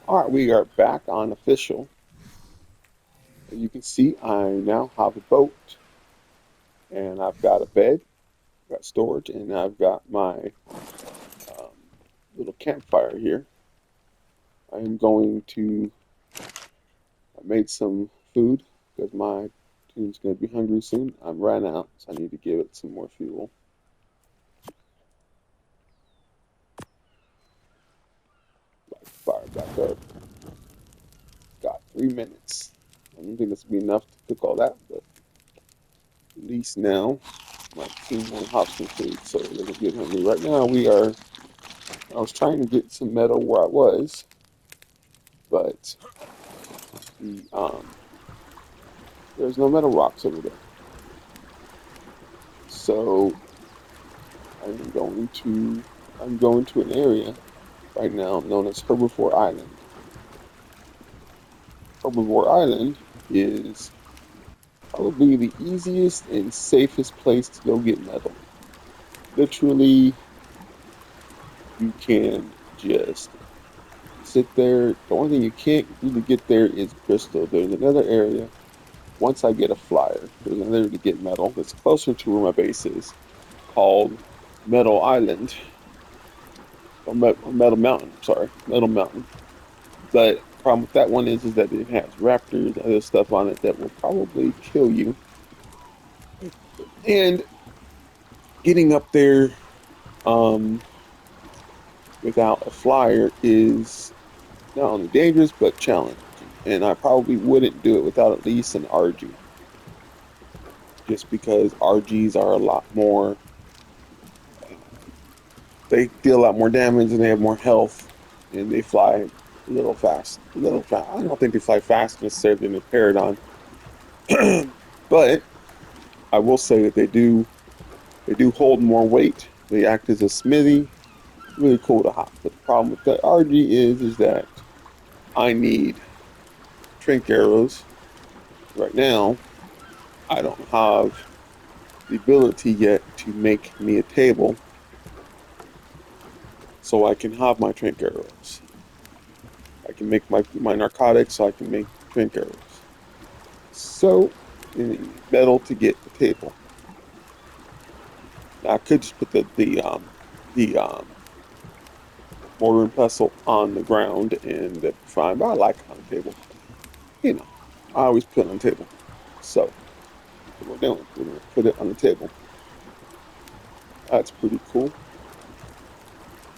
All right, we are back on official. You can see I now have a boat and I've got a bed, got storage, and I've got my um, little campfire here. I am going to, I made some food because my tune's going to be hungry soon. I'm ran out, so I need to give it some more fuel. Light the fire back up. Got 3 minutes. I don't think this will be enough to cook all that, but at least now my team will have some food so it doesn't get hungry. Right now I was trying to get some metal where I was, but the there's no metal rocks over there. So I'm going to I'm going to an area right now known as Herbivore Island. Herbivore Island is probably the easiest and safest place to go get metal. Literally, you can just sit there. The only thing you can't really get there is crystal. There's another area. Once I get a flyer, there's another area to get metal that's closer to where my base is, called Metal Island or Metal Mountain. Sorry, Metal Mountain. But the problem with that one is that it has raptors and other stuff on it that will probably kill you. And getting up there um, without a flyer is not only dangerous but challenging. And I probably wouldn't do it without at least an RG, just because RGs are a lot more. They deal a lot more damage and they have more health, and they fly a little fast. A little fast. I don't think they fly faster necessarily than a Paragon, but I will say that they do hold more weight. They act as a smithy. Really cool to hop. But the problem with the RG is that I need trink arrows. Right now, I don't have the ability yet to make me a table so I can have my trink arrows. I can make my narcotics so I can make trink arrows. So you need metal to get the table. Now, I could just put the mortar and pestle on the ground and that'd be fine, but I like it on the table. You know, I always put it on the table. So what we're doing, we're gonna put it on the table. That's pretty cool.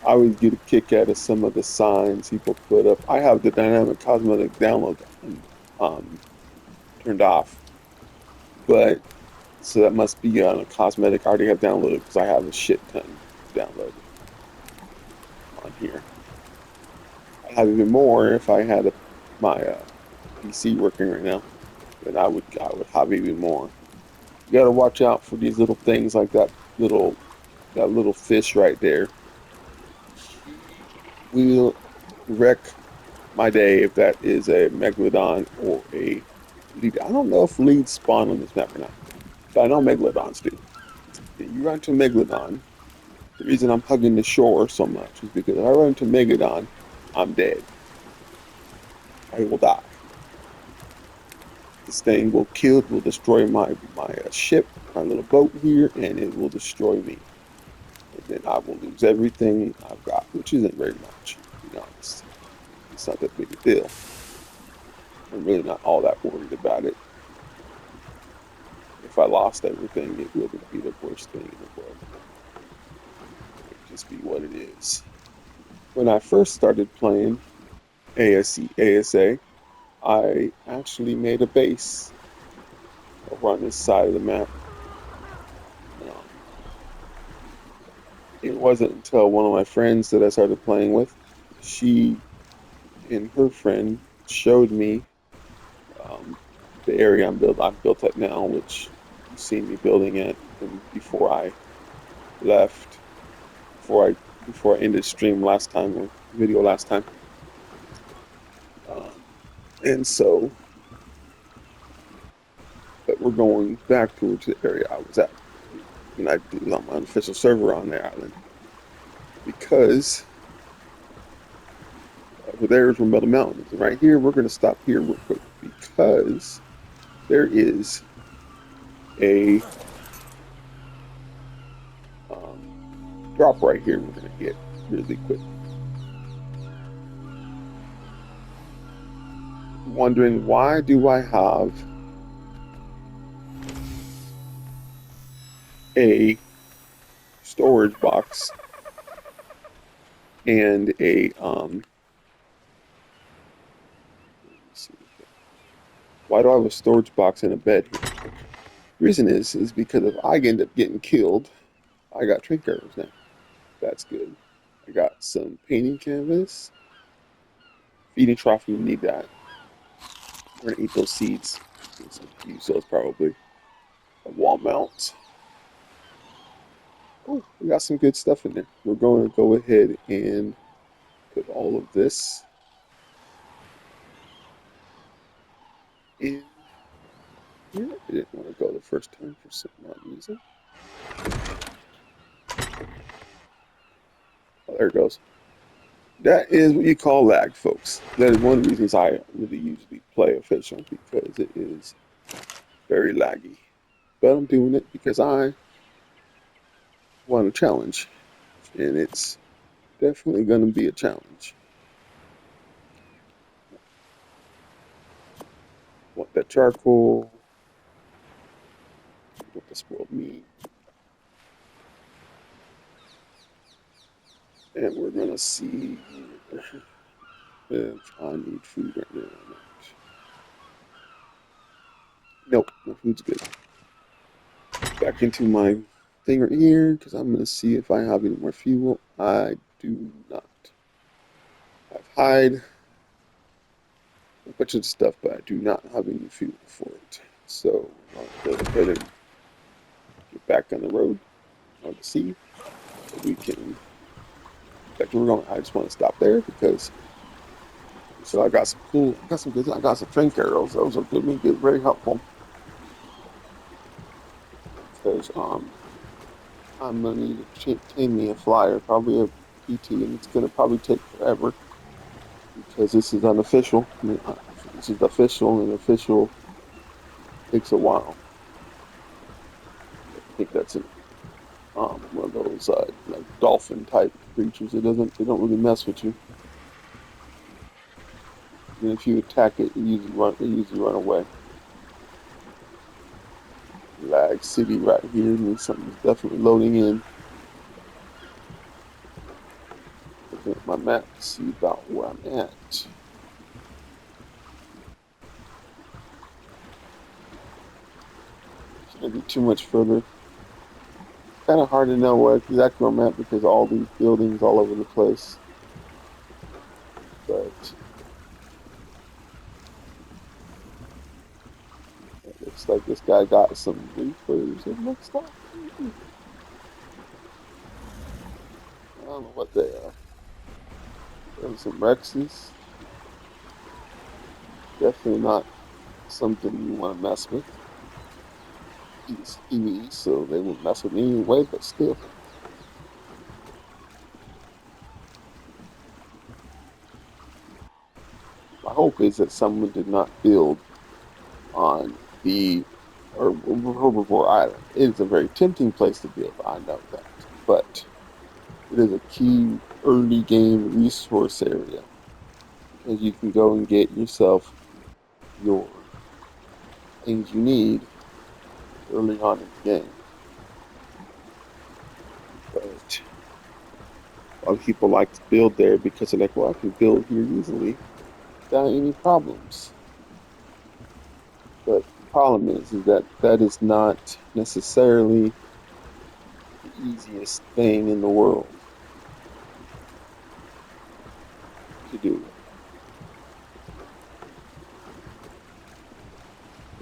I always get a kick out of some of the signs people put up. I have the dynamic cosmetic download um, turned off, but so that must be on a cosmetic I already have downloaded because I have a shit ton downloaded on here. I have even more if I had my PC working right now. Then I would have even more. You got to watch out for these little things like that little fish right there. He will wreck my day if that is a megalodon or a lead. I don't know if leads spawn on this map or not, but I know megalodons do. If you run into a megalodon, the reason I'm hugging the shore so much is because if I run into a megalodon, I'm dead. I will die. This thing will destroy my ship, my little boat here, and it will destroy me. And then I will lose everything I've got, which isn't very much, to be honest. It's not that big a deal. I'm really not all that worried about it. If I lost everything, it wouldn't be the worst thing in the world. It would just be what it is. When I first started playing ASA, I actually made a base over on this side of the map. Um, it wasn't until one of my friends that I started playing with, she and her friend showed me um, the area I've built at now, which you've seen me building it from before I left, before I before I ended stream last time or video last time. Um, and so, but we're going back towards the area I was at when I did on my unofficial server on the island because Over there is where Metal Mountain is. And right here, we're going to stop here real quick because there is a um, drop right here we're going to hit really quick. Wondering, why do I have a storage box and a let's see, why do I have a storage box and a bed here? Reason is because if I end up getting killed, I got trinket arrows now. That's good. I got some painting canvas, feeding trough. We need that. We're gonna eat those seeds. Use those probably. A wall mount. Oh, we got some good stuff in there. We're going to go ahead and put all of this in here. I didn't want to go the first time for some odd reason. Oh, there it goes. That is what you call lag, folks. That is one of the reasons I really usually play official, because it is very laggy. But I'm doing it because I want a challenge, and it's definitely going to be a challenge. Want that charcoal, want the spoiled meat, and we're going to see if I need food right now or not. Nope, my food's good. Back into my thing right here, because I'm going to see if I have any more fuel. I do not. I have hide, a bunch of stuff, but I do not have any fuel for it. So I'll go ahead and get back on the road on the sea so we can. Back to where we're going. I just want to stop there because so I got some cool, I got some good, I got some trinket arrows. Those are good, very helpful because I'm gonna need to tame me a flyer, probably a PT, and it's gonna probably take forever because this is unofficial. I mean, this is official, and official takes a while. I think that's an one of those like dolphin type creatures. They don't really mess with you. And if you attack it, they usually run away. Lag City right here means something's definitely loading in. Looking at my map to see about where I'm at. Shouldn't be too much further. Kind of hard to know where exactly where I'm at because all these buildings all over the place. But it looks like this guy got some reapers. It looks like. I don't know what they are. There's some Rexes. Definitely not something you want to mess with. He's EV, so they won't mess with me anyway, but still. My hope is that someone did not build on the or Herbivore Island. It is a very tempting place to build, I know that. But it is a key early game resource area because you can go and get yourself your things you need early on in the game. But a lot of people like to build there because they're like, well, I can build here easily without any problems. But the problem is that that is not necessarily the easiest thing in the world to do.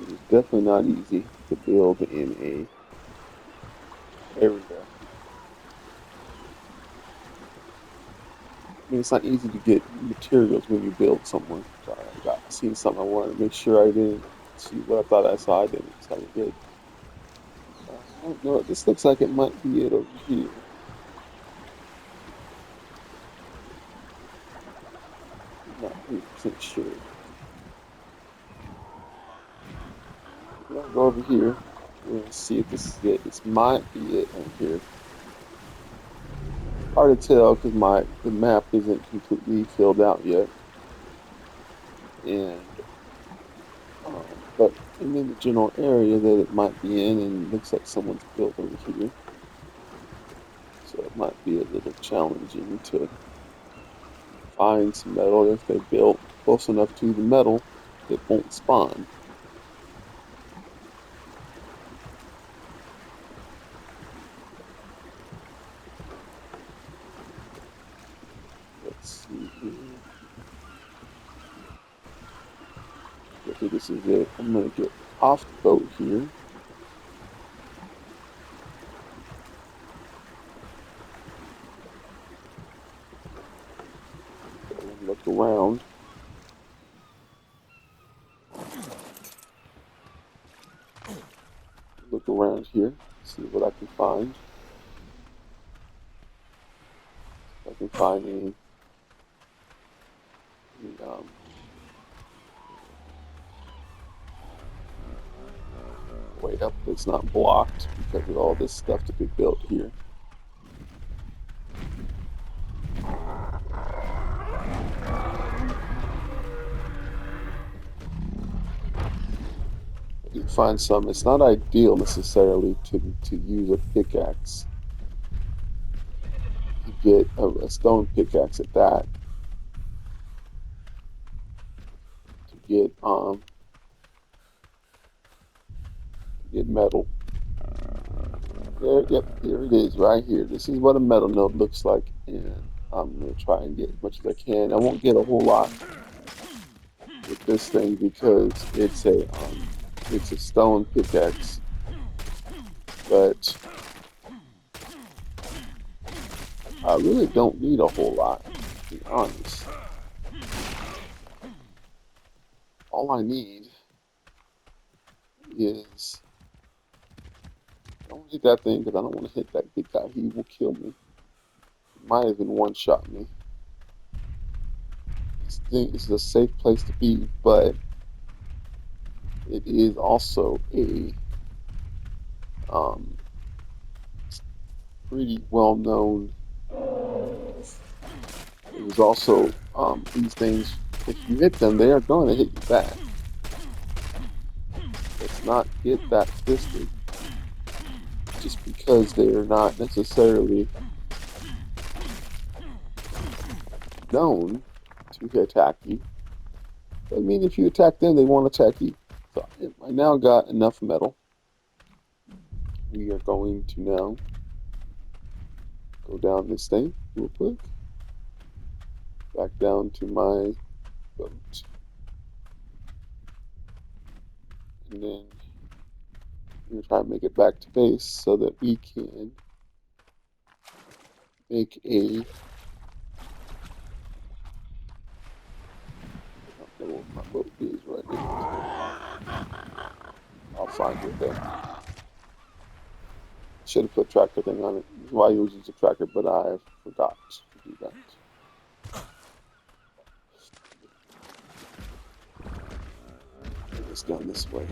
It is definitely not easy to build in a area. I mean, it's not easy to get materials when you build somewhere. So I got seen something I wanted to make sure I didn't see what I thought I saw. I didn't. So I did. I don't know. This looks like it might be it over here. 100% sure. We're gonna go over here. We're gonna see if this is it. This might be it right here. Hard to tell because the map isn't completely filled out yet. And but I'm in the general area that it might be in, and it looks like someone's built over here. So it might be a little challenging to find some metal. If they built close enough to the metal, it won't spawn. Let's see here. Okay, this is it. I'm gonna get off the boat here. And look around. Look around here. See what I can find. If I can find any way up that's not blocked because of all this stuff to be built here. I did find some. It's not ideal necessarily to use a pickaxe. You get a stone pickaxe at that. To get metal. There, yep, here it is right here. This is what a metal node looks like, and I'm gonna try and get as much as I can. I won't get a whole lot with this thing because it's a stone pickaxe, but I really don't need a whole lot, to be honest. All I need is I don't hit that thing because I don't want to hit that big guy. He will kill me. He might even one-shot me. This is a safe place to be, but it is also a um, pretty well-known. It was also these things. If you hit them, they are going to hit you back. Let's not get that twisted. Just because they are not necessarily known to attack you, I mean, if you attack them, they won't attack you. So I now got enough metal. We are going to now go down this thing real quick. Back down to my boat. And then we're going to try to make it back to base so that we can make a... I don't know what my boat is right now. I'll find it though. Should have put tractor thing on it. Why you use a tractor, but I forgot to do that. It's down this way.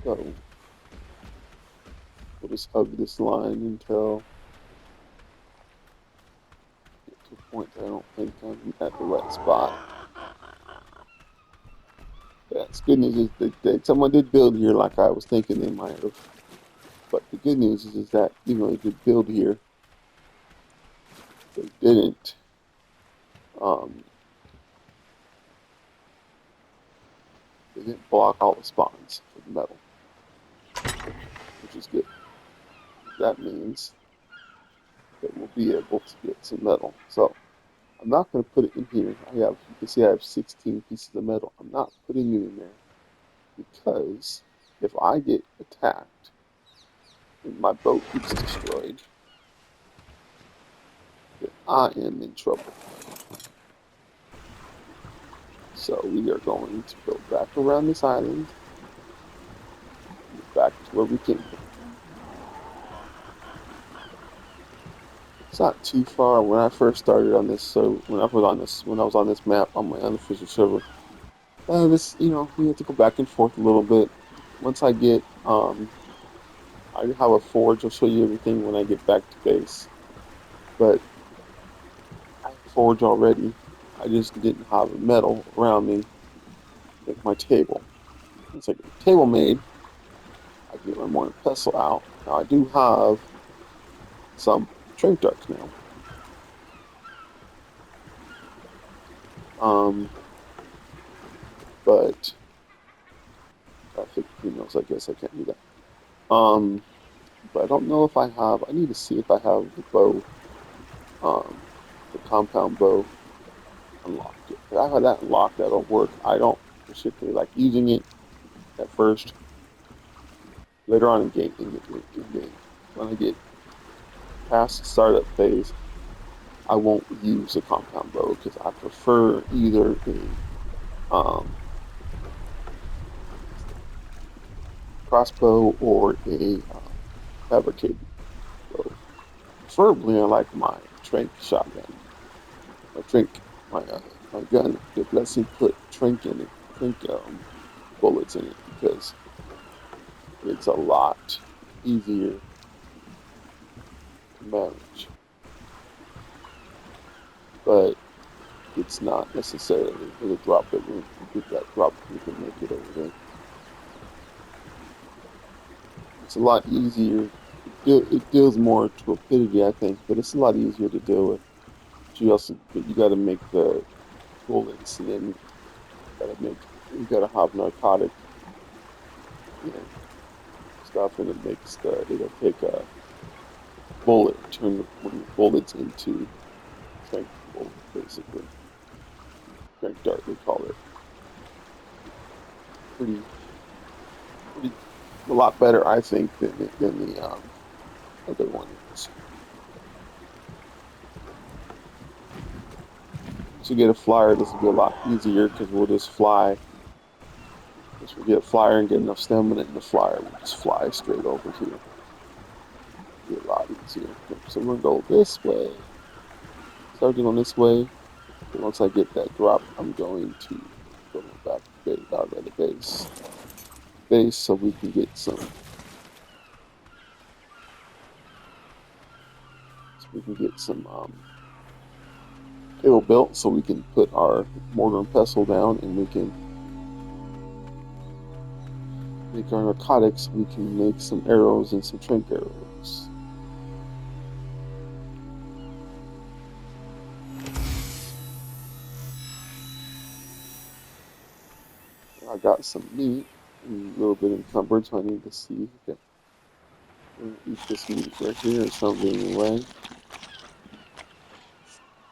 So we'll just hug this line until I get to a point that I don't think I'm at the right spot. That's good news is that someone did build here like I was thinking they might have. But the good news is that even though they did build here, they didn't they didn't block all the spawns for the metal, which is good. That means that we'll be able to get some metal. So I'm not going to put it in here. You can see I have 16 pieces of metal. I'm not putting it in there because if I get attacked and my boat gets destroyed, then I am in trouble. So we are going to go back around this island, back to where we came from. It's not too far. When I first started on this, so when I was on this map on my unofficial server, you have to go back and forth a little bit. Once I have a forge. I'll show you everything when I get back to base. But I have a forge already. I just didn't have metal around me to make my table. Once I get my table made, I can get my mortar and pestle out. Now I do have some trank darks now. Um, but traffic females, I guess I can't do that. But I don't know if I have. I need to see if I have the bow, um, the compound bow unlocked. If I have that unlocked, that'll work. I don't particularly like using it at first. Later on in game, when I get past the startup phase, I won't use a compound bow because I prefer either a crossbow or a fabricated bow. Preferably, I like my trank shotgun. My trank, my gun that lets me put trank in it, trank bullets in it because it's a lot easier to manage. But it's not necessarily for the drop that we get that drop we can make it over there. It's a lot easier. It deals more to rapidity, I think, but it's a lot easier to deal with. But you got to make the bullets, and then you got to have narcotic, stuff, and it'll take a bullet and turn one of the bullets into trank bullet, basically. Trank dart, they call it. Pretty, pretty, a lot better, I think, than the other one is. To get a flyer, this will be a lot easier because we'll just fly. Once we get a flyer and get enough stamina in the flyer, we'll just fly straight over here. It'll be a lot easier. Okay, so we're gonna go this way. Start going this way. And once I get that drop, I'm going to go back to base, out of the base, so we can get some table built, so we can put our mortar and pestle down, and we can make our narcotics. We can make some arrows and some trank arrows. I got some meat, a little bit encumbered, so I need to see. Okay, we're gonna eat this meat right here. It's not getting away.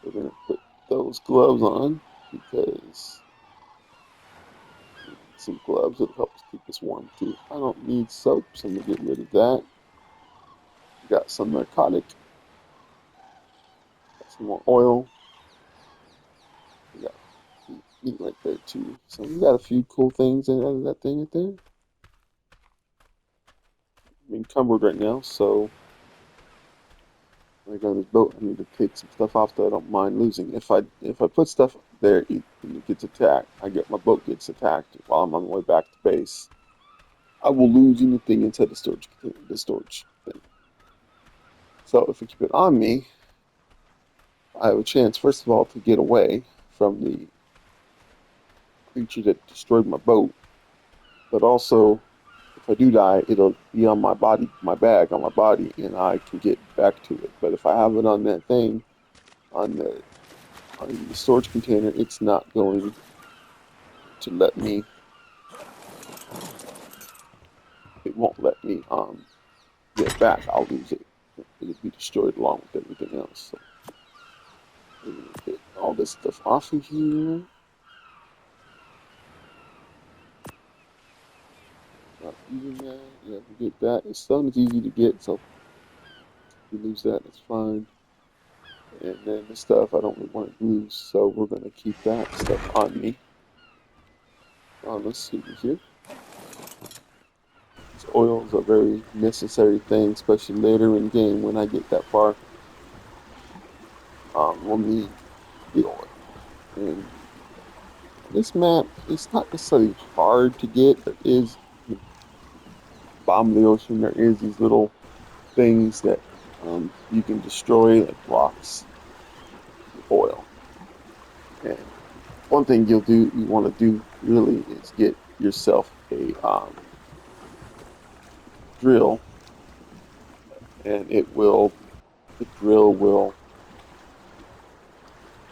We're gonna put those gloves on because we need some gloves. It'll help us keep us warm too. I don't need soap, so I'm gonna get rid of that. We got some narcotic, got some more oil. We got meat right there too. So we got a few cool things out of that thing right there. I'm encumbered right now, so when I go on this boat, I need to take some stuff off that I don't mind losing. If I put stuff there and it gets attacked, my boat gets attacked while I'm on the way back to base. I will lose anything inside the storage thing. So if I keep it on me, I have a chance, first of all, to get away from the creature that destroyed my boat. But also, if I do die, it'll be on my body, my bag on my body, and I can get back to it. But if I have it on that thing, on the storage container, it's not going to let me. It won't let me get it back. I'll lose it. It'll be destroyed along with everything else. So we're gonna get all this stuff off of here. Not using that. Yeah, we get that. It's stone is easy to get, so if we lose that, that's fine. And then the stuff I don't really want to lose, so we're gonna keep that stuff on me. Let's see here. This oil is a very necessary thing, especially later in game when I get that far. we'll need the oil. And this map, it's not necessarily hard to get. There is, bottom of the ocean, there is these little things that you can destroy, like rocks, oil. And one thing you want to do really is get yourself a drill, and the drill will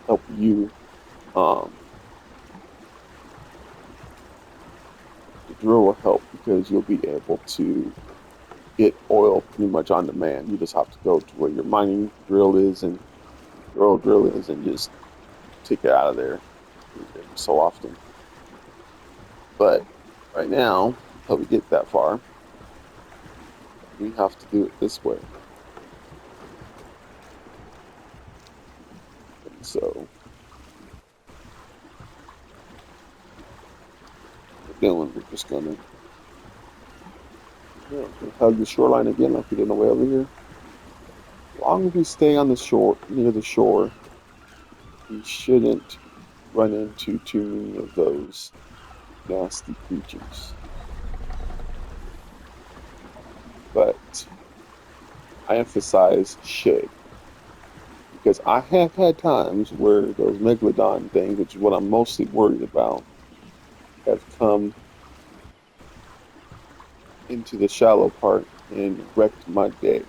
help you. Um, the drill will help because you'll be able to get oil pretty much on demand. You just have to go to where your mining drill is and your oil drill is, and just take it out of there every so often. But right now, until we get that far, we have to do it this way. And so we're just gonna, hug the shoreline again like we did on the way over here. As long as we stay on the shore, near the shore, we shouldn't run into too many of those nasty creatures. But I emphasize should, because I have had times where those megalodon things, which is what I'm mostly worried about, have come into the shallow part and wrecked my day.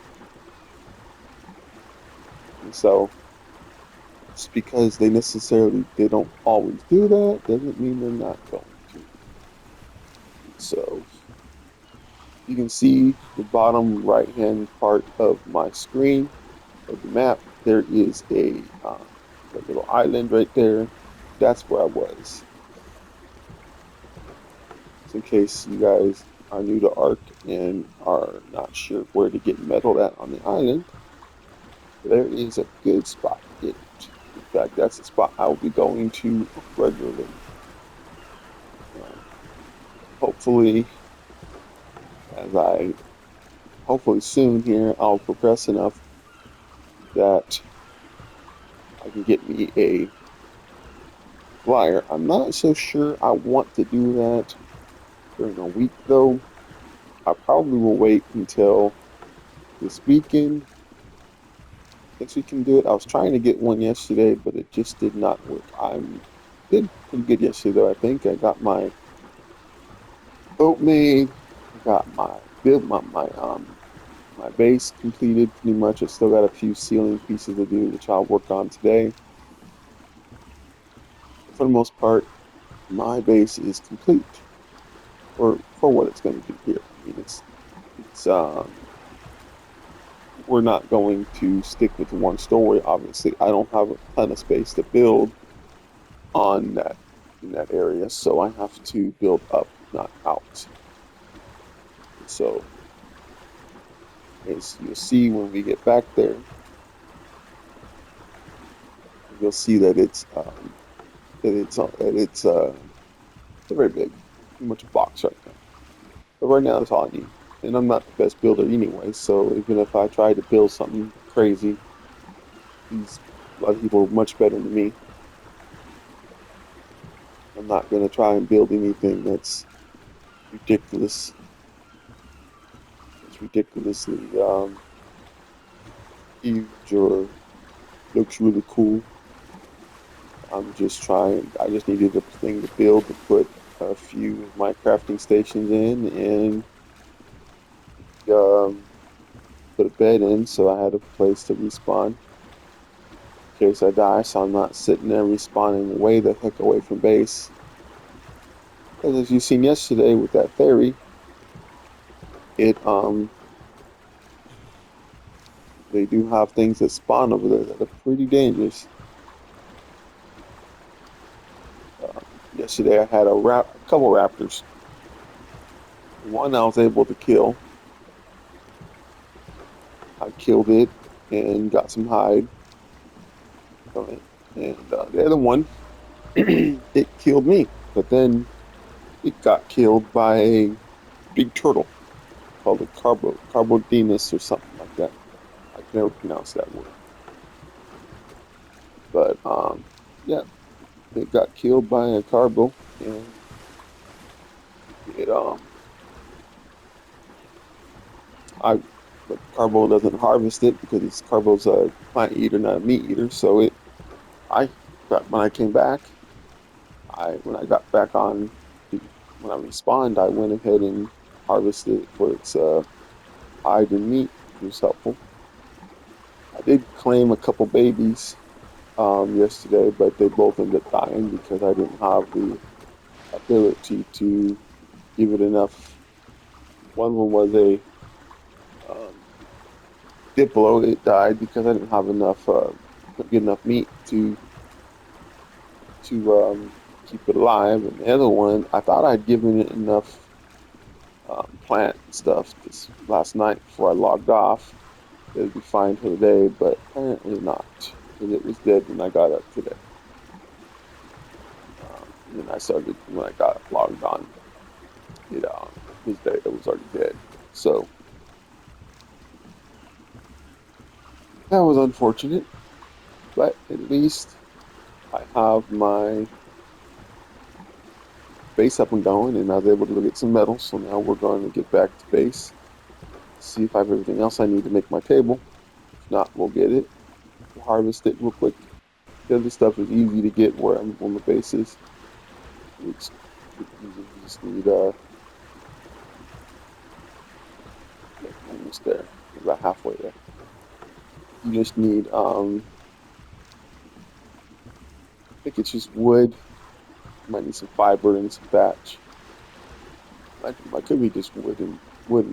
And so just because they don't always do that doesn't mean they're not going to. So you can see the bottom right hand part of my screen of the map. There is a little island right there. That's where I was. So in case you guys are new to ARK and are not sure where to get metal at on the island, there is a good spot to get it. In fact, that's the spot I will be going to regularly. Um, hopefully, as I hopefully soon here, I'll progress enough that I can get me a flyer. I'm not so sure I want to do that during a week though. I probably will wait until this weekend. Guess we can do it. I was trying to get one yesterday, but it just did not work. I did pretty good yesterday though. I think I got my boat made. I got my build my base completed pretty much. I still got a few ceiling pieces to do, which I'll work on today. For the most part, my base is complete for what it's going to do here. I mean, it's we're not going to stick with one story. Obviously, I don't have a ton of space to build on that in that area, so I have to build up, not out. So as you'll see when we get back there, you'll see that it's very big, pretty much a box right now. But right now, that's all I need. And I'm not the best builder anyway, so even if I try to build something crazy, these a lot of people are much better than me. I'm not going to try and build anything that's ridiculous. It's ridiculously huge or looks really cool. I'm just trying. I just needed a thing to build to put a few of my crafting stations in and um, put a bed in, so I had a place to respawn in case I die. So I'm not sitting there respawning way the heck away from base. Because as you seen yesterday with that ferry, it they do have things that spawn over there that are pretty dangerous. Yesterday I had a couple raptors. One I was able to kill. I killed it and got some hide from it. And the other one, it killed me. But then it got killed by a big turtle called a carbodinus or something like that. I can never pronounce that word. But yeah, it got killed by a carbo, and it I but carbo doesn't harvest it because it's carbo's a plant eater, not a meat eater. So I but when I came back, I when I got back on to when I respawned, I went ahead and harvested it for its hide and meat, which was helpful. I did claim a couple babies yesterday, but they both ended up dying because I didn't have the ability to give it enough. One of them was a um, Diplo. It died because I didn't have enough, couldn't get enough meat to keep it alive. And the other one, I thought I'd given it enough plant stuff this last night before I logged off. It'd be fine for the day, but apparently not, because it was dead when I got up today. And then I started when I got logged on. It was dead. It was already dead. So that was unfortunate, but at least I have my base up and going, and I was able to get some metal. So now we're going to get back to base, see if I have everything else I need to make my table. If not, we'll get it. We'll harvest it real quick. The other stuff is easy to get where I'm on the bases. It's easy. You just need yeah, almost there, about halfway there. You just need I think it's just wood. You might need some fiber and some thatch. I could be just wood and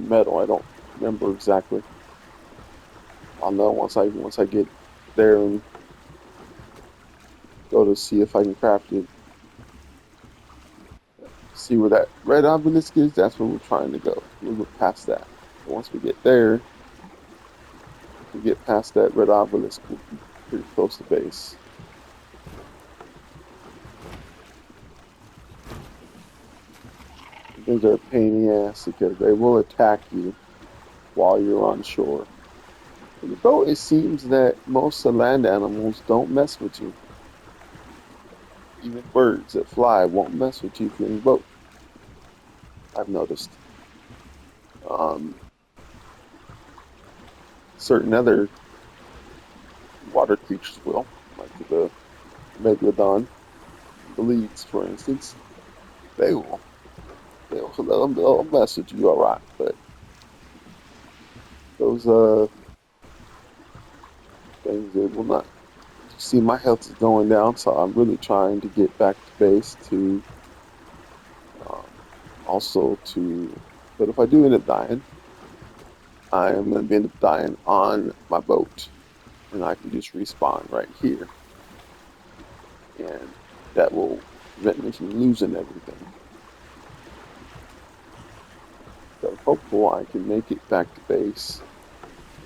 metal. I don't remember exactly. I'll know once I get there and go to see if I can craft it. See where that red obelisk is. That's where we're trying to go. We'll get past that. Once we get there, if we get past that red obelisk, we'll be pretty close to base. Things are a pain in the ass because they will attack you while you're on shore. In the boat, it seems that most of the land animals don't mess with you. Even birds that fly won't mess with you if you're in the boat. I've noticed. Um, certain other water creatures will, like the megalodon, the leads, for instance. They will. They'll mess with you all right, but those things they will not. You see, my health is going down, so I'm really trying to get back to base to um, also to. But if I do end up dying, I am going to end up dying on my boat, and I can just respawn right here, and that will prevent me from losing everything. So I'm hopeful I can make it back to base,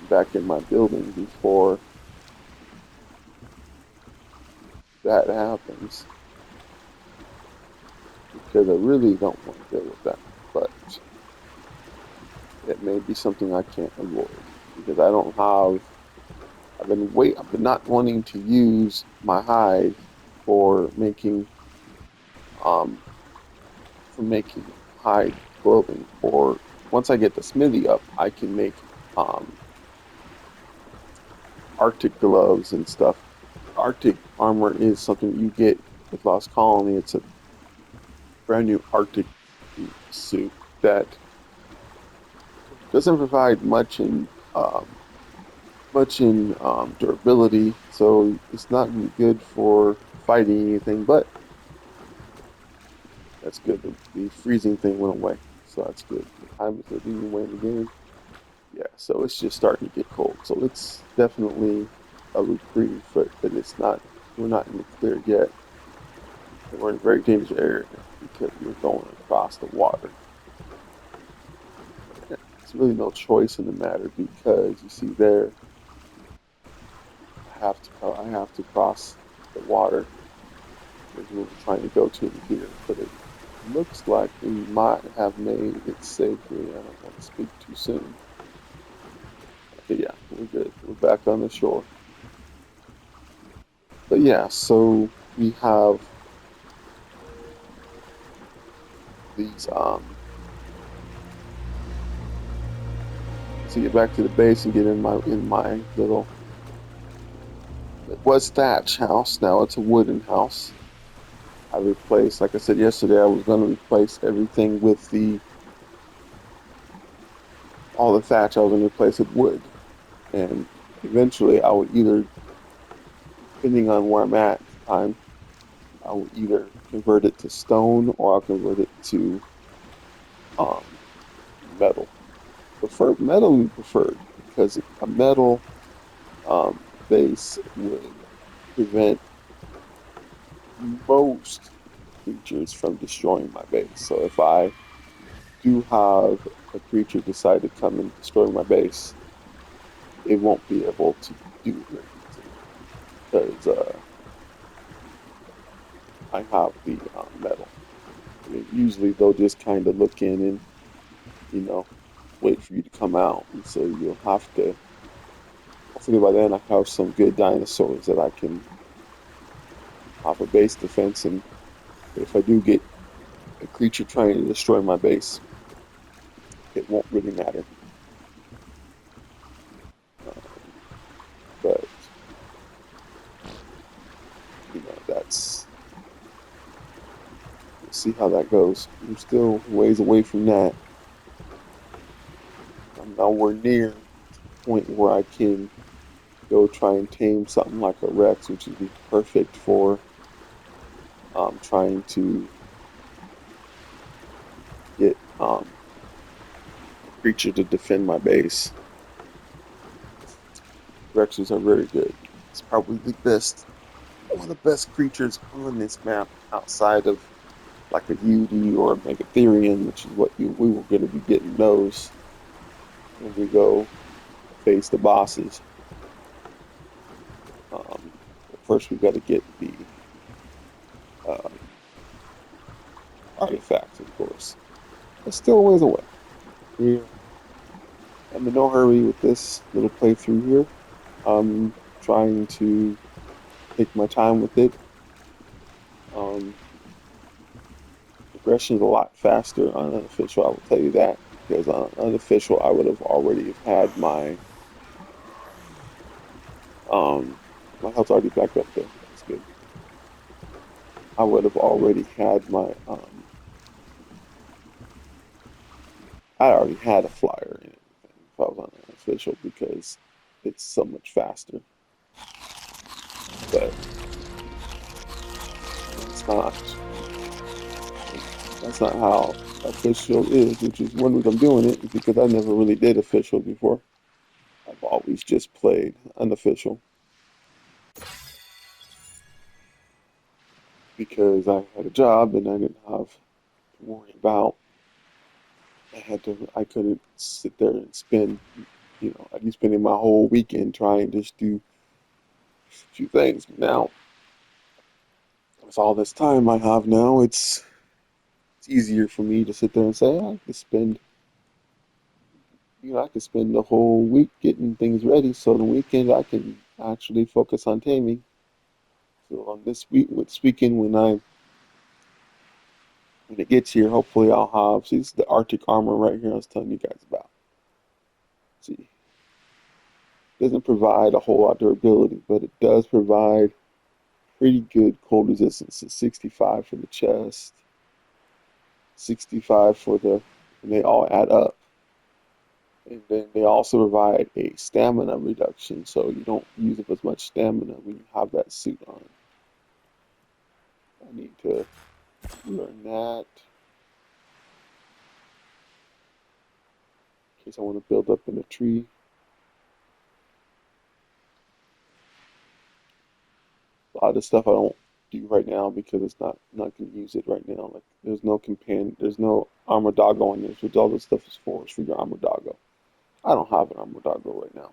back in my building before that happens, because I really don't want to deal with that. But it may be something I can't avoid because I don't have. I've been not wanting to use my hide for making um for making hide clothing. For once I get the smithy up, I can make um Arctic gloves and stuff. Arctic armor is something you get with Lost Colony. It's a brand new Arctic suit that doesn't provide much in durability, so it's not really good for fighting anything. But that's good. The freezing thing went away, so that's good. The time is living away in the game. Yeah, so it's just starting to get cold. So it's definitely a reprieve, but it's not. We're not in the clear yet. And we're in a very dangerous area because we're going across the water. There's really no choice in the matter because you see there, I have to cross the water. Is what we're trying to go to here, but it looks like we might have made it safely. I don't want to speak too soon. Okay, yeah, we're good. We're back on the shore. But yeah, so we have these to get back to the base and get in my little, it was thatch house, now it's a wooden house. I replaced, like I said yesterday, I was going to replace everything with the all the thatch. I was going to replace it wood, and eventually I would either, depending on where I'm at the time, I will either convert it to stone or I'll convert it to um, metal. Prefer metal we preferred because a metal base would prevent most creatures from destroying my base. So if I do have a creature decide to come and destroy my base, it won't be able to do it very easily because I have the metal. I mean, usually they'll just kind of look in and, you know, wait for you to come out. And so you'll have to, hopefully by then I have some good dinosaurs that I can have a base defense. And if I do get a creature trying to destroy my base, it won't really matter. Um, but, we'll see how that goes. I'm still ways away from that. I'm nowhere near the point where I can go try and tame something like a Rex, which would be perfect for trying to get a creature to defend my base. Rexes are very good. It's probably the best, one of the best creatures on this map outside of like a UD or a Megatherium, which is what we were going to be getting those when we go face the bosses. But first, we've got to get the um, artifacts, of course. It's still a ways away. We're I'm in no hurry with this little playthrough here. I'm trying to take my time with it. Um, Progression is a lot faster on unofficial, I will tell you that, because on unofficial I would have already have had um my health's already back up though. That's good. I would have already had I already had a flyer and everything if I was on unofficial because it's so much faster. But that's not that's not how official is, which is one reason I'm doing it, is because I never really did official before. I've always just played unofficial because I had a job and I didn't have to worry about. I couldn't sit there and spend, I'd be spending my whole weekend trying to just do a few things. Now, with all this time I have now, it's easier for me to sit there and say, I could spend, I could spend the whole week getting things ready so the weekend I can actually focus on taming. So on this weekend when it gets here, hopefully I'll have, see, this is the Arctic armor right here I was telling you guys about. See, doesn't provide a whole lot of durability, but it does provide pretty good cold resistance. It's 65 for the chest, 65 for and they all add up. And then they also provide a stamina reduction, so you don't use up as much stamina when you have that suit on. I need to learn that in case I want to build up in a tree. A lot of stuff I don't do right now because it's not gonna use it right now. Like there's no armor doggo on this, which all this stuff is for your armor doggo. I don't have an armor doggo right now.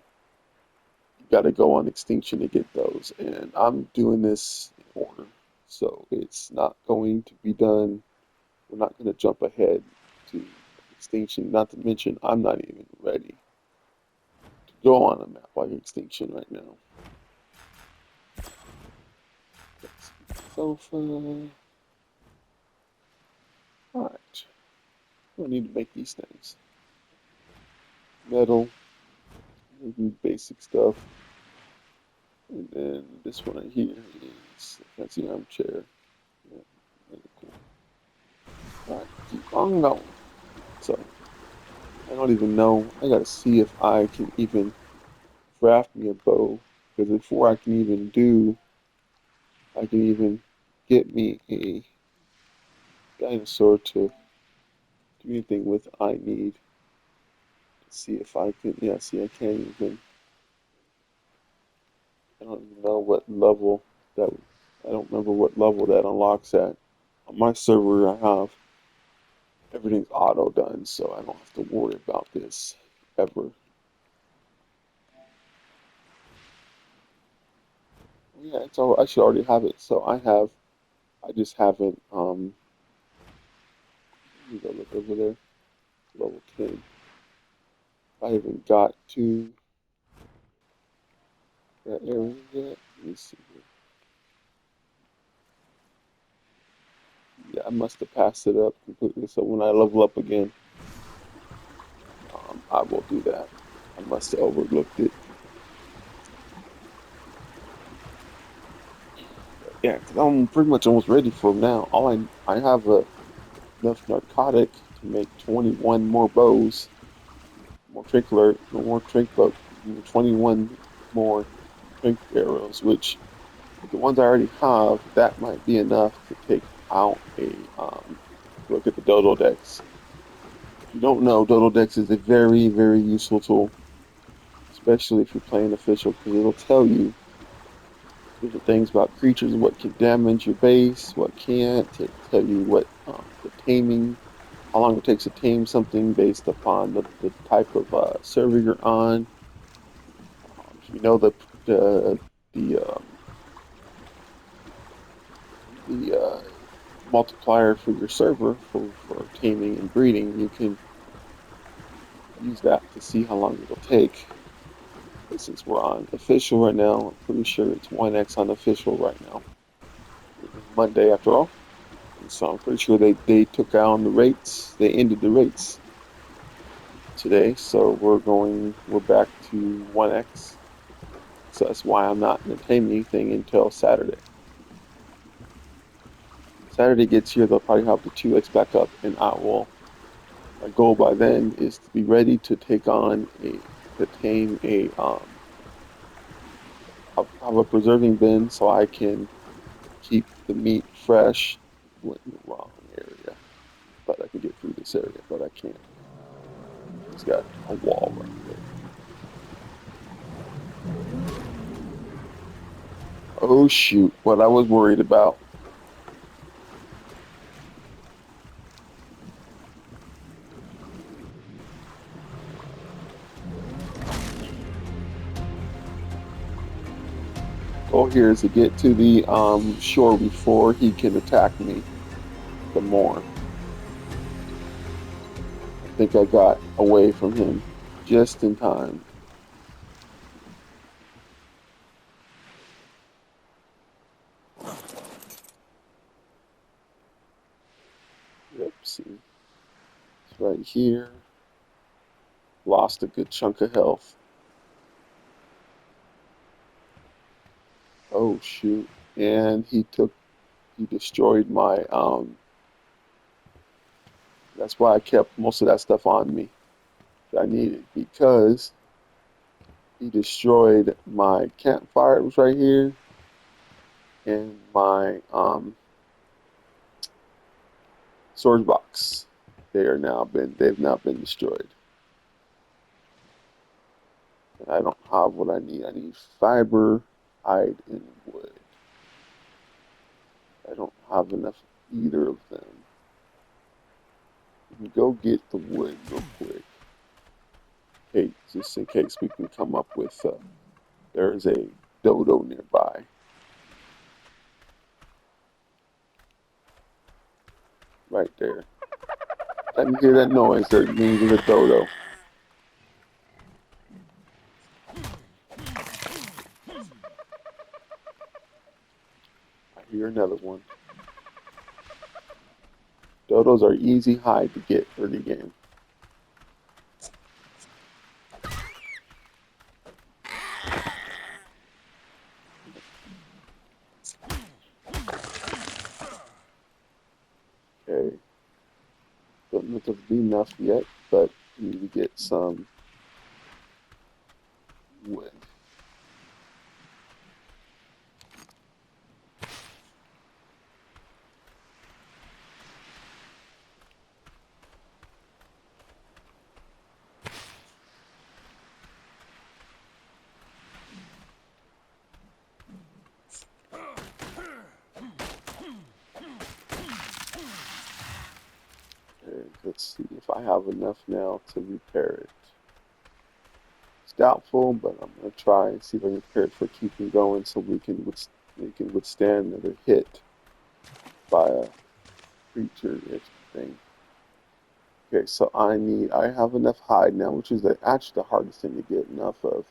You gotta go on extinction to get those, and I'm doing this in order. So it's not going to be done. We're not gonna jump ahead to extinction, not to mention I'm not even ready to go on a map like extinction right now. Sofa. Alright. I need to make these things. Metal. Maybe basic stuff. And then this one right here is a fancy armchair. Yeah, really cool. Alright, keep on going. So, I don't even know. I gotta see if I can even craft me a bow. Because before I can even get me a dinosaur to do anything with, I need to see if I can, yeah, see, I can't even, I don't even know what level that, I don't remember what level that unlocks at. On my server, I have everything's auto done, so I don't have to worry about this ever. Yeah, it's all, I should already have it. So I just haven't, let me go look over there, level 10. I haven't got to that area yet. Let me see here. Yeah, I must have passed it up completely. So when I level up again, I will do that. I must have overlooked it. But yeah, because I'm pretty much almost ready for them now. I have enough narcotic to make 21 more bows, more trink alert, more trink bow, 21 more trink arrows, which with the ones I already have, that might be enough to take out a look at the Dodo Dex. If you don't know, Dodo Dex is a very, very useful tool, especially if you're playing official, because it'll tell you different things about creatures, what can damage your base, what can't. To tell you what the taming, how long it takes to tame something based upon the type of server you're on. If you know the the um, the multiplier for your server for taming and breeding, you can use that to see how long it'll take. But since we're on official right now, I'm pretty sure it's 1x on official right now. It is Monday after all. And so I'm pretty sure they took down the rates. They ended the rates today. So we're back to 1x. So that's why I'm not entertaining anything until Saturday. Saturday gets here, they'll probably have the 2x back up, and my goal by then is to be ready to take on to tame have a preserving bin so I can keep the meat fresh. Went in the wrong area. Thought I could get through this area, but I can't. It's got a wall right there. Oh shoot, what I was worried about. Goal here is to get to the shore before he can attack me some more. I think I got away from him just in time. Yep, see, it's right here. Lost a good chunk of health. Oh shoot. And he destroyed my that's why I kept most of that stuff on me that I needed because he destroyed my campfire. It was right here and my storage box. They've now been destroyed. And I don't have what I need. I need fiber, hide, and wood. I don't have enough of either of them. Let me go get the wood real quick. Hey, just in case we can come up with there's a dodo nearby. Right there. I can hear that noise. That means there's a dodo. I hear another one. Dodos are easy hide to get early game. Okay. Don't know if it'll be enough yet, but we need to get some wood. Okay, let's see if I have enough now to repair it. It's doubtful, but I'm gonna try and see if I can repair it for keeping going, so we can withstand another hit by a creature thing. Okay, so I have enough hide now, which is actually the hardest thing to get enough of.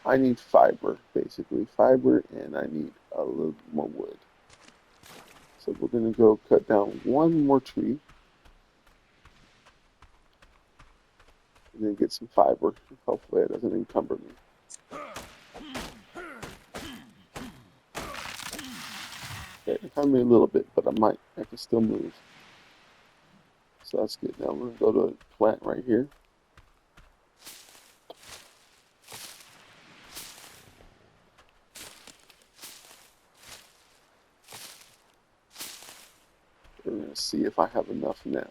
I need fiber, basically fiber, and I need a little more wood. So we're gonna go cut down one more tree, and then get some fiber. Hopefully it doesn't encumber me. Okay, it encumbered me a little bit, but I can still move. So that's good. Now we're gonna go to a plant right here. We're gonna see if I have enough now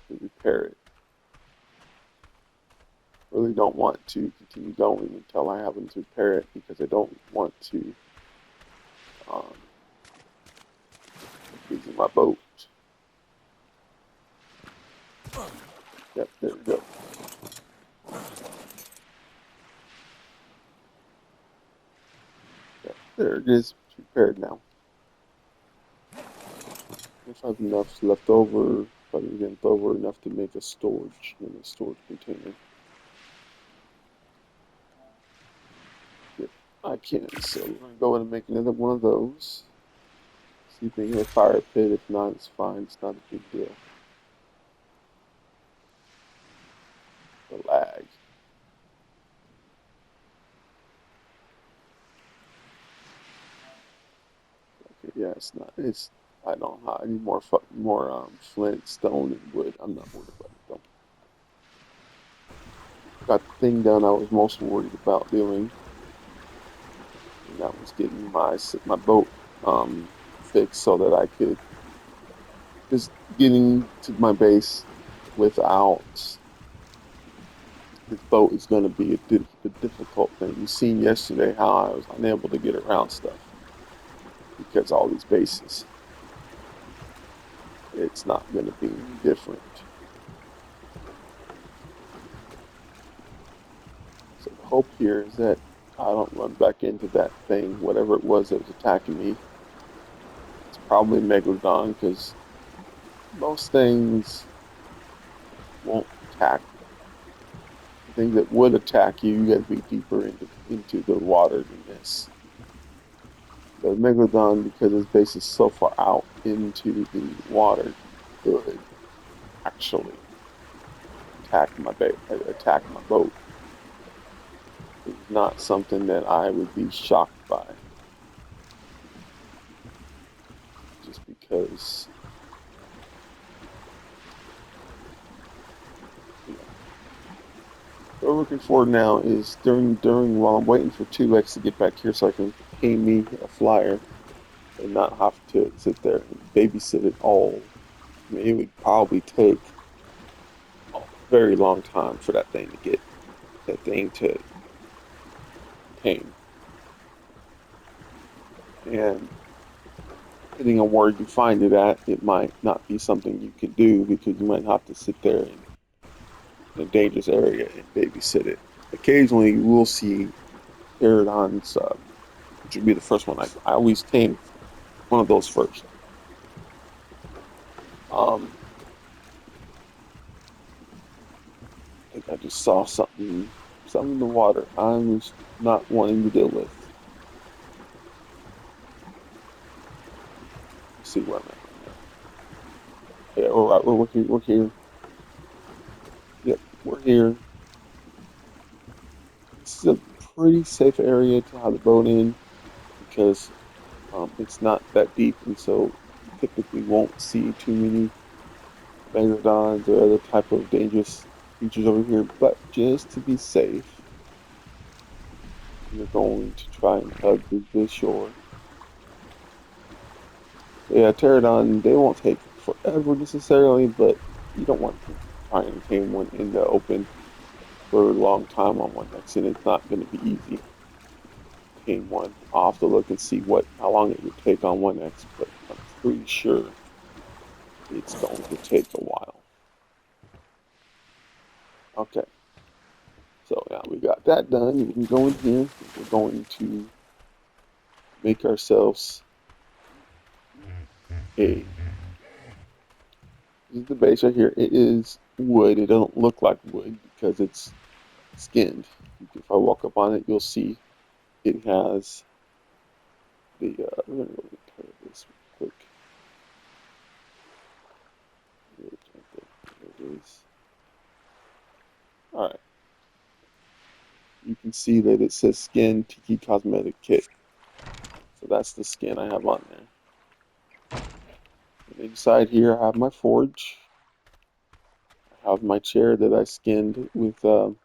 to repair it. Really don't want to continue going until I have enough to repair it, because I don't want to um, using my boat. Yep, there we go. Yep, there it is, prepared now. If I have enough left over, probably left over enough to make a storage in a storage container. Yep, I can. So we're gonna go in and make another one of those. See if we can get a fire pit. If not, it's fine. It's not a big deal. The lag. Okay, yeah, it's not. It's. I don't know. I need more flint, stone, and wood. I'm not worried about it though. Got the thing done I was most worried about doing, and that was getting my boat fixed so that I could just getting to my base without this boat is going to be a difficult thing. You seen yesterday how I was unable to get around stuff because all these bases. It's not going to be different. So the hope here is that I don't run back into that thing, whatever it was that was attacking me. It's probably Megalodon, because most things won't attack. The thing that would attack you, you got to be deeper into the water than this. The Megalodon, because its base is so far out into the water, could actually attack my boat. It's not something that I would be shocked by, just because you know, what we're looking for now is during while I'm waiting for 2X to get back here so I can pay me a flyer and not have to sit there and babysit it all. I mean, it would probably take a very long time for that thing to get that thing to tame. And depending on where you find it at, it might not be something you could do, because you might have to sit there in a dangerous area and babysit it. Occasionally, you will see pterodons, which would be the first one. I always tame one of those first. Um, I think I just saw something in the water I was not wanting to deal with. see where I'm at right now. Yeah, all right, we're here. We're here. Yep, we're here. This is a pretty safe area to have the boat in because it's not that deep, and so you typically won't see too many megalodons or other type of dangerous creatures over here. But just to be safe, we're going to try and hug the shore. Yeah, pterodon, they won't take forever necessarily, but you don't want to try and tame one in the open for a long time on one X, and it's not going to be easy to tame one. I'll have to look and see how long it would take on one X, but I'm pretty sure it's going to take a while. Okay, so now we got that done. We can go in here. We're going to make ourselves a. This is the base right here. It is wood. It doesn't look like wood because it's skinned. If I walk up on it, you'll see it has the. I'm gonna go and turn this real quick. There it is. All right. You can see that it says skin Tiki Cosmetic Kit. So that's the skin I have on there. And inside here, I have my forge. I have my chair that I skinned with the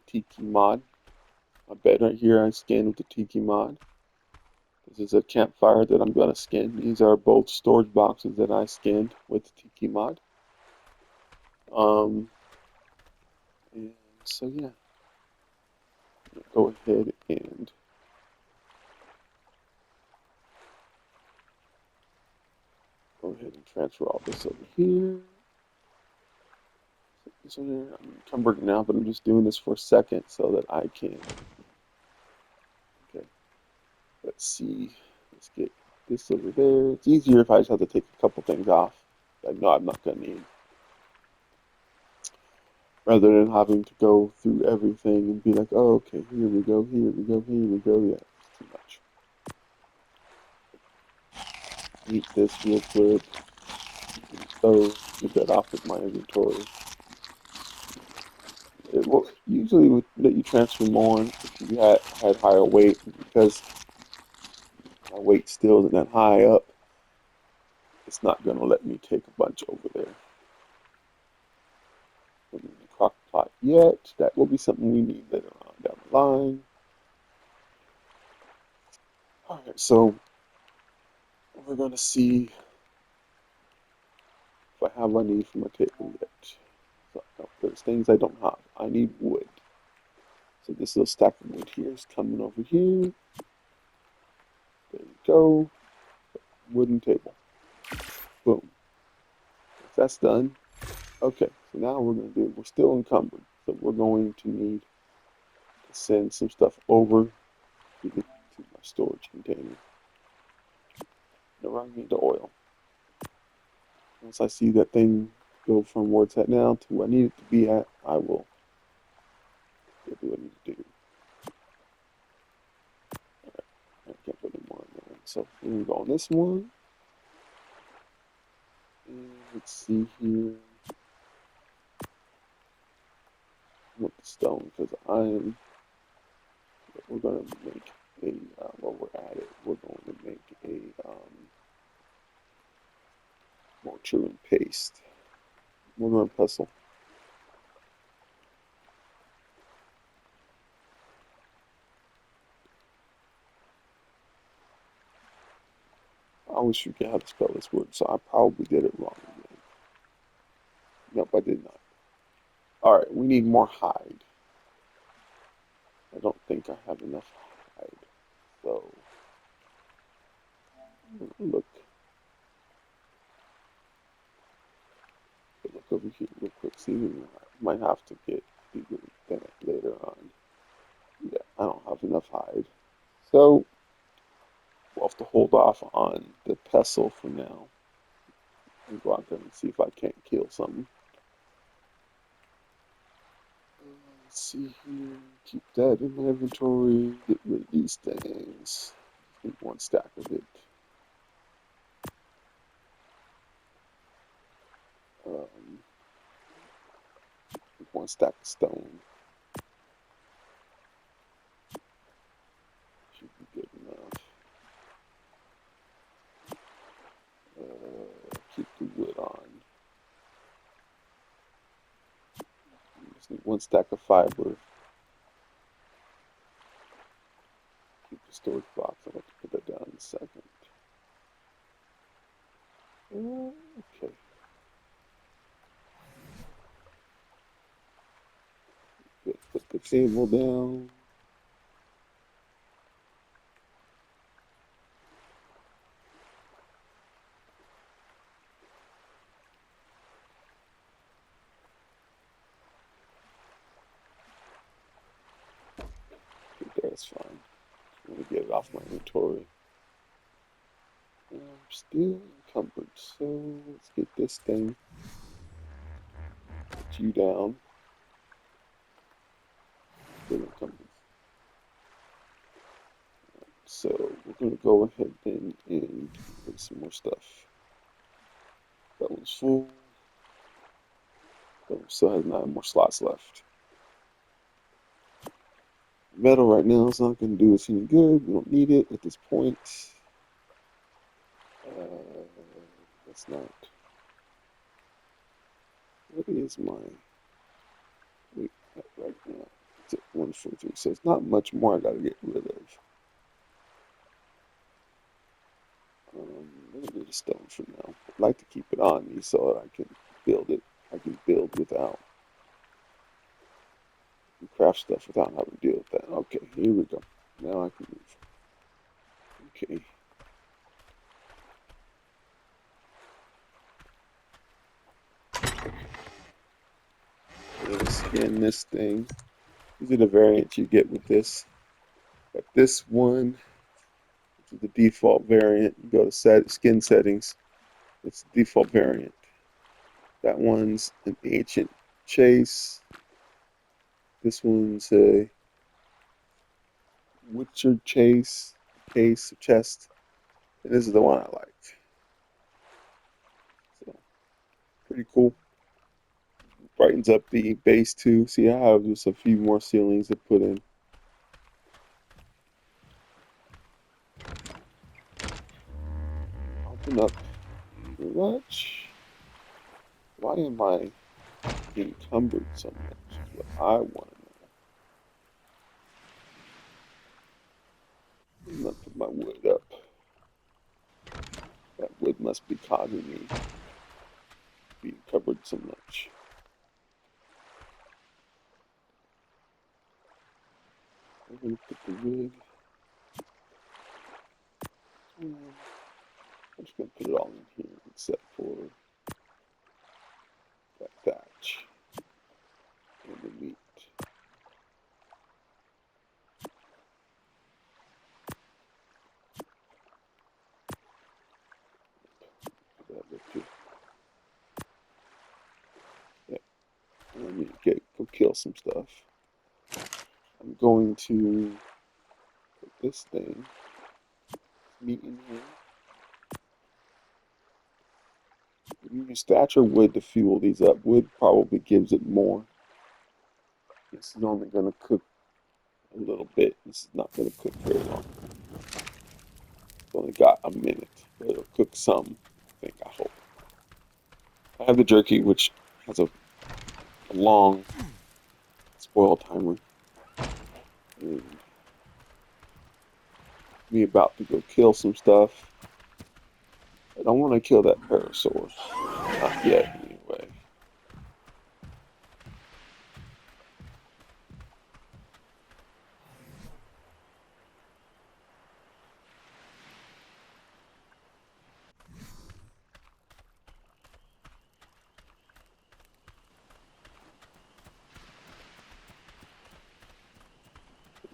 Tiki mod. My bed right here, I skinned with the Tiki mod. This is a campfire that I'm going to skin. These are both storage boxes that I skinned with the Tiki mod. Um, and so yeah, go ahead and transfer all this over here. This one here, I'm encumbered now, but I'm just doing this for a second so that I can. Okay, let's see. Let's get this over there. It's easier if I just have to take a couple things off. I know I'm not gonna need, rather than having to go through everything and be like, oh, okay, here we go, here we go, here we go. Yeah, it's too much. Eat this real quick. So get that off of my inventory. It will usually would let you transfer more if you had higher weight, because my weight still isn't that high up. It's not going to let me take a bunch over there. The crock pot yet. That will be something we need later on down the line. All right, so we're going to see if I have what I need for my table yet. So, no, there's things I don't have. I need wood. So this little stack of wood here is coming over here. There we go. Wooden table. Boom. If that's done, okay. So now we're still encumbered. So we're going to need to send some stuff over to my storage container. Now I need the oil. Once I see that thing go from where it's at now to where I need it to be at, I will do what I need to do. I can't put any more in there. So we're going to go on this one. And let's see here. I want the stone because we're going to make while we're at it, we're going to make a mortar and paste. Mortar and pestle. I always forget how to spell this word, so I probably did it wrong again. Nope, I did not. Alright, we need more hide. I don't think I have enough hide. So, look over here real quick. See, we might have to get bigger than it later on. Yeah, I don't have enough hide. So, we'll have to hold off on the pestle for now. And go out there and see if I can't kill something. Let's see here. Keep that in my inventory. Get rid of these things. Need one stack of it. one stack of stone should be good enough. Keep the wood on. Just need one stack of fiber. Keep the storage box. I'll have to put that down in a second. Okay. Good. Put the table down. That's fine. I'm gonna get it off my inventory. I'm still encumbered, so let's get this thing. Put you down. Still encumbered. So we're gonna go ahead then and get some more stuff. That one's full. That one still has 9 more slots left. Metal right now is not going to do us any good. We don't need it at this point. That's not. What is my weight right now? It's at 143. So it's not much more I got to get rid of. I don't need a stone for now. I'd like to keep it on me so that I can build it. I can build without. Craft stuff without having to deal with that. Okay, here we go. Now I can move. Okay. Let's scan this thing. These are the variants you get with this. Got this one, which is the default variant. You go to skin settings. It's the default variant. That one's an ancient chase. This one's a Witcher chase, case, chest. And this is the one I like. So pretty cool. Brightens up the base too. See, I have just a few more ceilings to put in. Open up much. Why am I encumbered so much? Is what I want to know. I'm gonna put my wood up. That wood must be causing me to be encumbered so much. I'm gonna put the wood. I'm just gonna put it all in here except for that thatch and the meat. Put that there too. Yeah, I need to go kill some stuff. I'm going to put this thing, meat in here. You use thatch or wood to fuel these up. Wood probably gives it more. This is only going to cook a little bit. This is not going to cook very long. It's only got a minute, but it'll cook some, I think, I hope. I have the jerky, which has a long spoil timer. And me about to go kill some stuff. I don't want to kill that parasaur. Not yet, anyway.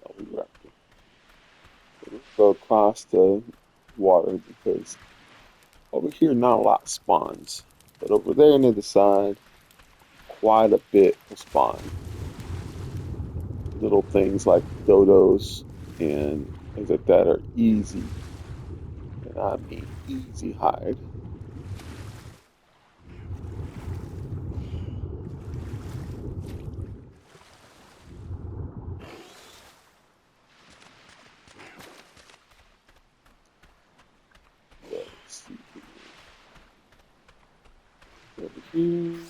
No, we have to go across the water because over here not a lot spawns. But over there near the side, quite a bit will spawn. Little things like dodos and things like that are easy. And I mean easy hide. Mm.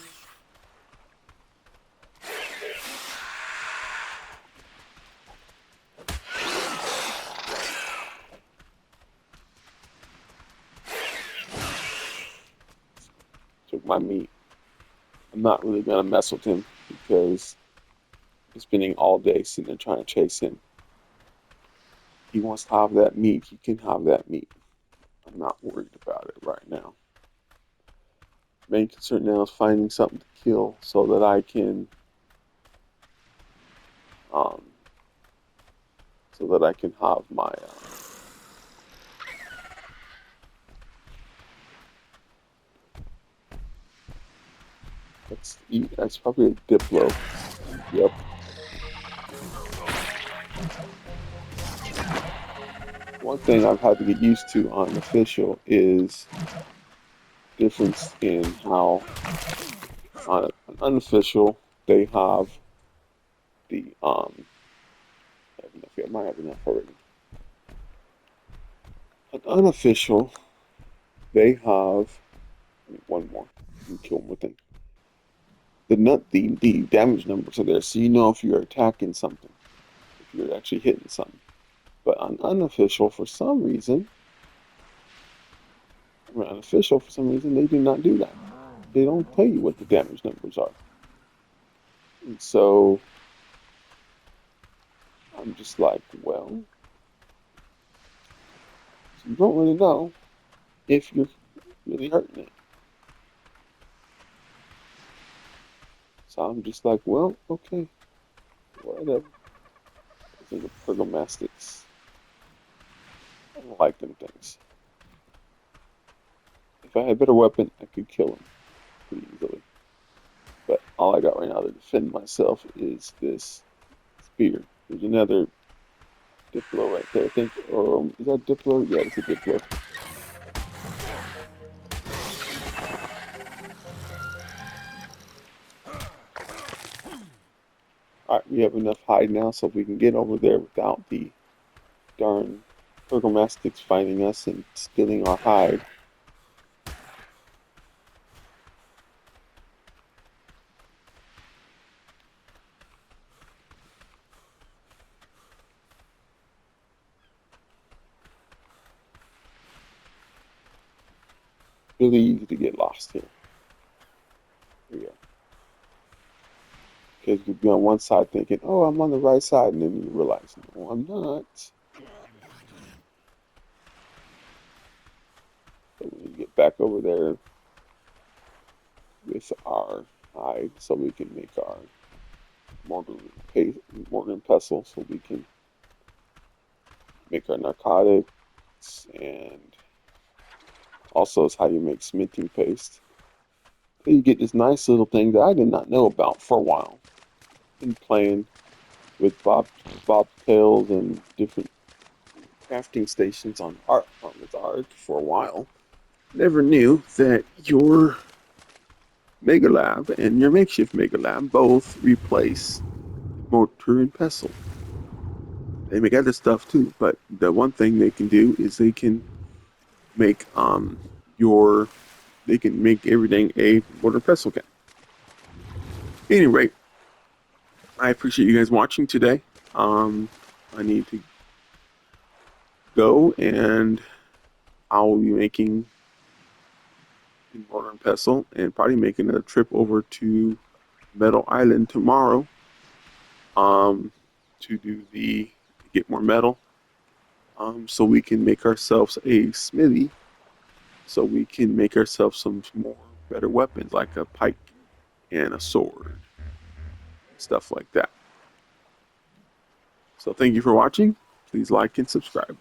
Took my meat. I'm not really gonna mess with him because I'm spending all day sitting there trying to chase him. He wants to have that meat, he can have that meat. I'm not worried about it right now. Main concern now is finding something to kill so that I can um have my let's eat. That's probably a Diplo. Yep. One thing I've had to get used to on official is difference in how on an unofficial they have the I don't know if I might have enough already. An unofficial they have one more. You can kill one more thing. The damage numbers are there, so you know if you're attacking something, if you're actually hitting something. But on unofficial, for some reason, unofficial for some reason, they do not do that. They don't tell you what the damage numbers are. And so I'm just like, well, so you don't really know if you're really hurting it. So I'm just like, well, okay, whatever. I think the Pergomastics, I don't like them things. If I had a better weapon, I could kill them pretty easily. But all I got right now to defend myself is this spear. There's another Diplo right there. I think, or is that Diplo? Yeah, it's a Diplo. Alright, we have enough hide now, so we can get over there without the darn Burgomastics finding us and stealing our hide. Really easy to get lost here. Here we go. Because you could be on one side thinking, oh, I'm on the right side, and then you realize, no, I'm not. So we need to get back over there with our hide so we can make our mortar, mortar and pestle so we can make our narcotics, and also is how you make smithing paste. So you get this nice little thing that I did not know about for a while. Been playing with bobtails and different crafting stations on art with ARK for a while. Never knew that your Mega Lab and your makeshift Mega Lab both replace mortar and pestle. They make other stuff too, but the one thing they can do is they can make your they can make everything a mortar and pestle can. At any rate, I appreciate you guys watching today. I need to go, and I'll be making mortar and pestle and probably making a trip over to Metal Island tomorrow um, to do get more metal so we can make ourselves a smithy so we can make ourselves some more better weapons like a pike and a sword, stuff like that. So thank you for watching. Please like and subscribe.